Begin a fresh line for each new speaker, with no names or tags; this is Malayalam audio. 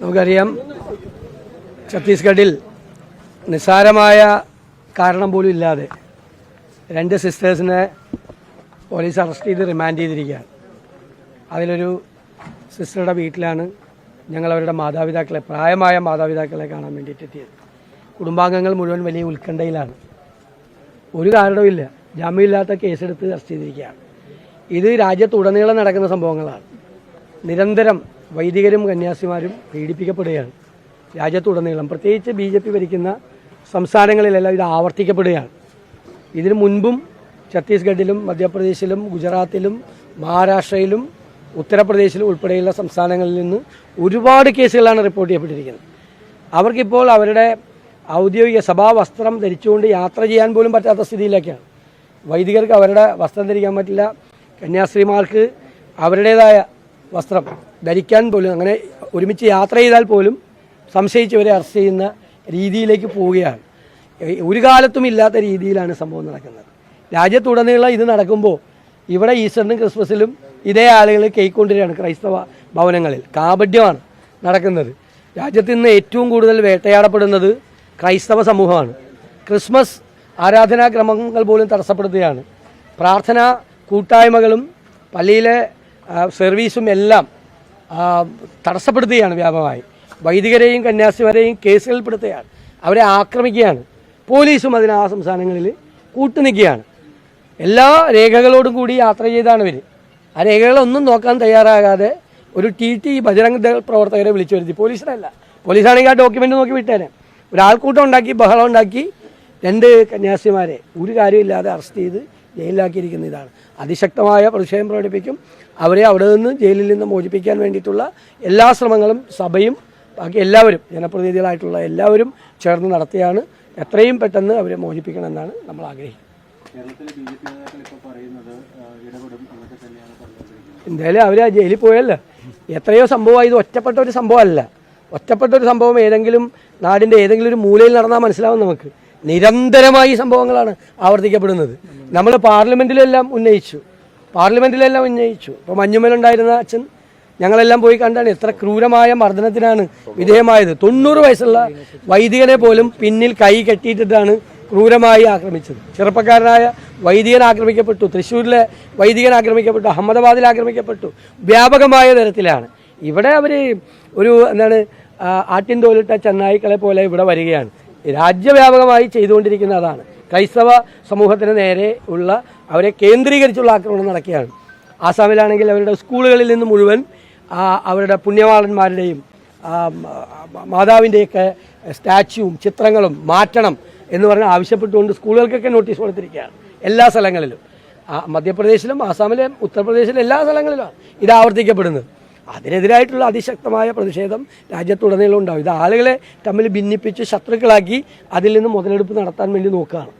നമുക്കറിയാം, ഛത്തീസ്ഗഡിൽ നിസ്സാരമായ കാരണം പോലും ഇല്ലാതെ 2 സിസ്റ്റേഴ്സിനെ പോലീസ് അറസ്റ്റ് ചെയ്ത് റിമാൻഡ് ചെയ്തിരിക്കുകയാണ്. അതിലൊരു സിസ്റ്ററുടെ വീട്ടിലാണ് ഞങ്ങൾ അവരുടെ മാതാപിതാക്കളെ, പ്രായമായ മാതാപിതാക്കളെ കാണാൻ വേണ്ടിയിട്ട് എത്തിയത്. കുടുംബാംഗങ്ങൾ മുഴുവൻ വലിയ ഉത്കണ്ഠയിലാണ്. ഒരു കാരണവുമില്ല, ജാമ്യമില്ലാത്ത കേസെടുത്ത് അറസ്റ്റ് ചെയ്തിരിക്കുകയാണ്. ഇത് രാജ്യത്തുടനീളം നടക്കുന്ന സംഭവങ്ങളാണ്. നിരന്തരം വൈദികരും കന്യാസിമാരും പീഡിപ്പിക്കപ്പെടുകയാണ് രാജ്യത്തുടനീളം. പ്രത്യേകിച്ച് BJP ഭരിക്കുന്ന സംസ്ഥാനങ്ങളിലെല്ലാം ഇത് ആവർത്തിക്കപ്പെടുകയാണ്. ഇതിനു മുൻപും ഛത്തീസ്ഗഡിലും മധ്യപ്രദേശിലും ഗുജറാത്തിലും മഹാരാഷ്ട്രയിലും ഉത്തർപ്രദേശിലും ഉൾപ്പെടെയുള്ള സംസ്ഥാനങ്ങളിൽ നിന്ന് ഒരുപാട് കേസുകളാണ് റിപ്പോർട്ട് ചെയ്യപ്പെട്ടിരിക്കുന്നത്. അവർക്കിപ്പോൾ അവരുടെ ഔദ്യോഗിക സഭാ വസ്ത്രം ധരിച്ചുകൊണ്ട് യാത്ര ചെയ്യാൻ പോലും പറ്റാത്ത സ്ഥിതിയിലേക്കാണ്. വൈദികർക്ക് അവരുടെ വസ്ത്രം ധരിക്കാൻ പറ്റില്ല, കന്യാസ്ത്രീമാർക്ക് അവരുടേതായ വസ്ത്രം ധരിക്കാൻ പോലും, അങ്ങനെ ഒരുമിച്ച് യാത്ര ചെയ്താൽ പോലും സംശയിച്ചവരെ അറസ്റ്റ് ചെയ്യുന്ന രീതിയിലേക്ക് പോവുകയാണ്. ഒരു കാലത്തും ഇല്ലാത്ത രീതിയിലാണ് സംഭവം നടക്കുന്നത്. രാജ്യത്തുടനീളം ഇത് നടക്കുമ്പോൾ ഇവിടെ ഈസ്റ്ററിനും ക്രിസ്മസിലും ഇതേ ആളുകൾ കേക്ക് കൊണ്ടുവരികയാണ് ക്രൈസ്തവ ഭവനങ്ങളിൽ. കാപഢ്യമാണ് നടക്കുന്നത്. രാജ്യത്ത് ഇന്ന് ഏറ്റവും കൂടുതൽ വേട്ടയാടപ്പെടുന്നത് ക്രൈസ്തവ സമൂഹമാണ്. ക്രിസ്മസ് ആരാധനാക്രമങ്ങൾ പോലും തടസ്സപ്പെടുത്തുകയാണ്. പ്രാർത്ഥനാ കൂട്ടായ്മകളും പള്ളിയിലെ സർവീസും എല്ലാം തടസ്സപ്പെടുത്തുകയാണ് വ്യാപകമായി. വൈദികരെയും കന്യാസിമാരെയും കേസുകളിൽപ്പെടുത്തുകയാണ്, അവരെ ആക്രമിക്കുകയാണ്. പോലീസും അതിന് ആ സംസ്ഥാനങ്ങളിൽ കൂട്ടുനിൽക്കുകയാണ്. എല്ലാ രേഖകളോടും കൂടി യാത്ര ചെയ്താണ് ഇവർ. ആ രേഖകളൊന്നും നോക്കാൻ തയ്യാറാകാതെ ഒരു TT ബജറംഗ് ദൾ പ്രവർത്തകരെ വിളിച്ചു വരുത്തി. പോലീസിനല്ല, പോലീസാണെങ്കിൽ ആ ഡോക്യുമെൻ്റ് നോക്കി വിട്ടേനെ. ഒരാൾക്കൂട്ടം ഉണ്ടാക്കി, ബഹളം ഉണ്ടാക്കി 2 കന്യാസിമാരെ ഒരു കാര്യമില്ലാതെ അറസ്റ്റ് ചെയ്ത് ജയിലിലാക്കിയിരിക്കുന്ന ഇതാണ്. അതിശക്തമായ പ്രതിഷേധം പ്രകടിപ്പിക്കും. അവരെ അവിടെ നിന്ന് ജയിലിൽ നിന്ന് മോചിപ്പിക്കാൻ വേണ്ടിയിട്ടുള്ള എല്ലാ ശ്രമങ്ങളും സഭയും ബാക്കി എല്ലാവരും, ജനപ്രതിനിധികളായിട്ടുള്ള എല്ലാവരും ചേർന്ന് നടത്തിയാണ്. എത്രയും പെട്ടെന്ന് അവരെ മോചിപ്പിക്കണമെന്നാണ് നമ്മൾ ആഗ്രഹിക്കുന്നത്. എന്തായാലും അവർ ആ ജയിലിൽ പോയല്ലോ. എത്രയോ സംഭവമായി. ഇത് ഒറ്റപ്പെട്ട ഒരു സംഭവമല്ല. ഒറ്റപ്പെട്ട ഒരു സംഭവം ഏതെങ്കിലും നാടിൻ്റെ ഏതെങ്കിലും ഒരു മൂലയിൽ നടന്നാൽ മനസ്സിലാവും നമുക്ക്. നിരന്തരമായി ഈ സംഭവങ്ങളാണ് ആവർത്തിക്കപ്പെടുന്നത്. നമ്മൾ പാർലമെൻറ്റിലെല്ലാം ഉന്നയിച്ചു. ഇപ്പോൾ മഞ്ഞുമലുണ്ടായിരുന്ന അച്ഛൻ ഞങ്ങളെല്ലാം പോയി കണ്ടാണ് എത്ര ക്രൂരമായ മർദ്ദനത്തിനാണ് വിധേയമായത്. 90 വയസ്സുള്ള വൈദികനെ പോലും പിന്നിൽ കൈ കെട്ടിയിട്ടിട്ടാണ് ക്രൂരമായി ആക്രമിച്ചത്. ചെറുപ്പക്കാരനായ വൈദികൻ ആക്രമിക്കപ്പെട്ടു, തൃശ്ശൂരിലെ വൈദികൻ ആക്രമിക്കപ്പെട്ടു, അഹമ്മദാബാദിൽ ആക്രമിക്കപ്പെട്ടു. വ്യാപകമായ തരത്തിലാണ്. ഇവിടെ അവർ ഒരു ആട്ടിൻ തോലിട്ട ചെന്നായ്ക്കളെ പോലെ ഇവിടെ വരികയാണ്. രാജ്യവ്യാപകമായി ചെയ്തുകൊണ്ടിരിക്കുന്ന അതാണ്. ക്രൈസ്തവ സമൂഹത്തിന് നേരെ ഉള്ള അവരെ കേന്ദ്രീകരിച്ചുള്ള ആക്രമണം നടക്കുകയാണ്. ആസാമിലാണെങ്കിൽ അവരുടെ സ്കൂളുകളിൽ നിന്ന് മുഴുവൻ അവരുടെ പുണ്യവാളന്മാരുടെയും മാതാവിൻ്റെയൊക്കെ സ്റ്റാച്യുവും ചിത്രങ്ങളും മാറ്റണം എന്ന് പറഞ്ഞ് ആവശ്യപ്പെട്ടുകൊണ്ട് സ്കൂളുകൾക്കൊക്കെ നോട്ടീസ് കൊടുത്തിരിക്കുകയാണ് എല്ലാ സ്ഥലങ്ങളിലും. മധ്യപ്രദേശിലും ആസാമിലും ഉത്തർപ്രദേശിലും എല്ലാ സ്ഥലങ്ങളിലുമാണ് ഇത് ആവർത്തിക്കപ്പെടുന്നത്. അതിനെതിരായിട്ടുള്ള അതിശക്തമായ പ്രതിഷേധം രാജ്യത്തുടനീളം ഉണ്ടാവും. ഇത് ആളുകളെ തമ്മിൽ ഭിന്നിപ്പിച്ച് ശത്രുക്കളാക്കി അതിൽ നിന്ന് മുതലെടുപ്പ് നടത്താൻ വേണ്ടി നോക്കുകയാണ്.